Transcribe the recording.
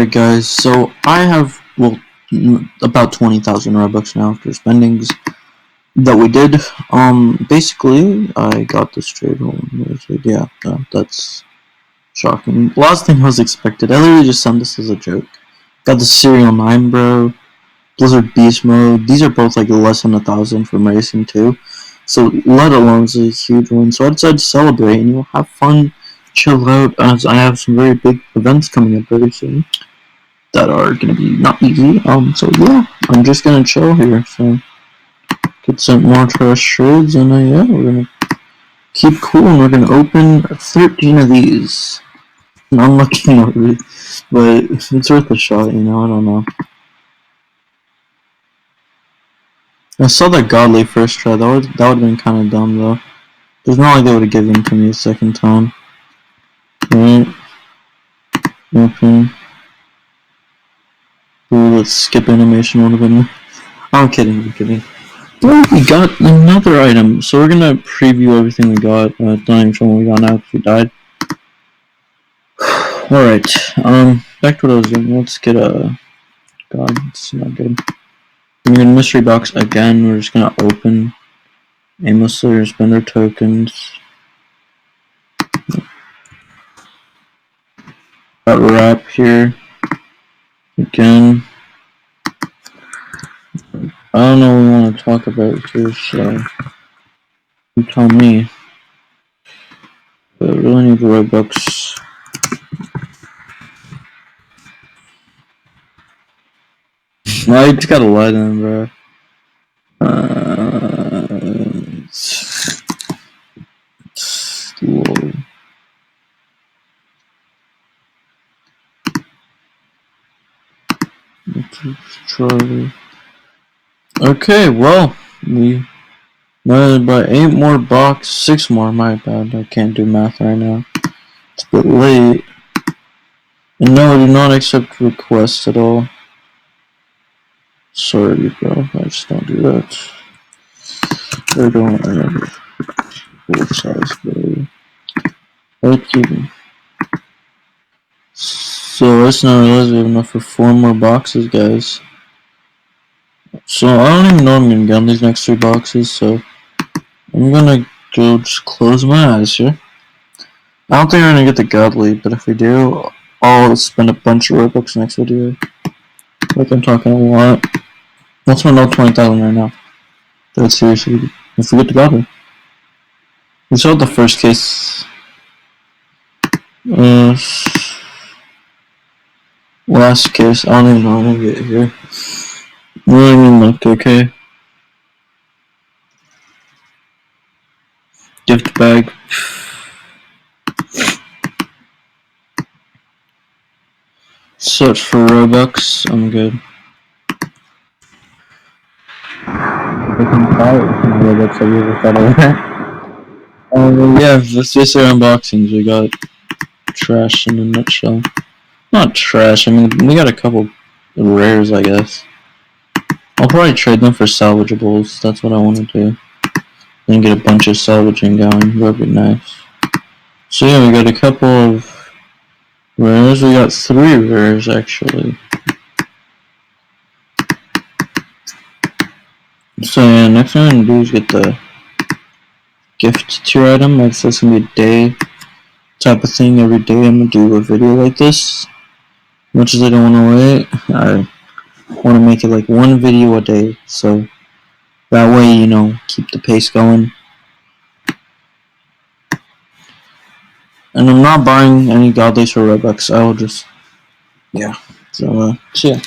Alright guys, so I have, well, about 20,000 Robux now after spendings that we did. Basically, I got this trade home. Yeah, that's shocking. Last thing I was expected. I literally just sent this as a joke. Got the Serial 9, bro. Blizzard Beast Mode. These are both like less than 1,000 from racing too. So, let alone is a huge one. So I decided to celebrate and have fun, chill out, as I have some very big events coming up very soon that are gonna be not easy. So yeah, I'm just gonna chill here. So get some more trash trades, and yeah, we're gonna keep cool, and we're gonna open 13 of these. An unlucky number, but it's worth a shot, you know. I don't know. I saw that godly first try. That would have been kind of dumb though. There's not like they would have given to me a second time. Right. Okay. Ooh, let's skip animation would have been. I'm kidding. I'm kidding. Well, we got another item, so we're gonna preview everything we got. Not even sure what we got now because we died. Alright, back to what I was doing. Let's get a... God, it's not good. We're gonna mystery box again. We're just gonna open aimlessly or spend our tokens. Got wrap here. Again. I don't know what we want to talk about here, so you tell me. But I really need the Robux. I just gotta lie to them, bro. Slow. Charlie. Okay, well, we by 8 more box, 6 more, my bad. I can't do math right now. It's a bit late. And no, I do not accept requests at all. Sorry, bro. I just don't do that. I don't have full size, bro. Okay. So let's not realize we have enough for 4 more boxes, guys. So I don't even know what I'm gonna get on these next 3 boxes, so I'm gonna go just close my eyes here. I don't think we're gonna get the godly, but if we do, I'll spend a bunch of Robux next video. Like I'm talking a lot. Let's spend all 20,000 right now. That's seriously. If we get the godly, we saw the first case. Last case. I don't even know how to get here. Really even look okay. Gift bag. Search for Robux. I'm good. I can buy it with my Robux. Have you ever thought of that? Yeah, let's just say unboxings. We got trash in a nutshell. Not trash. I mean, we got a couple rares, I guess. I'll probably trade them for salvageables. That's what I want to do. Then get a bunch of salvaging going. That'd be nice. So yeah, we got a couple of rares. We got 3 rares actually. So yeah, next thing I'm gonna do is get the gift tier item. Like that's gonna be a day type of thing. Every day I'm gonna do a video like this. Much as I don't want to wait, I want to make it like 1 video a day. So that way, you know, keep the pace going. And I'm not buying any godlies or Robux. I will just, yeah. So yeah.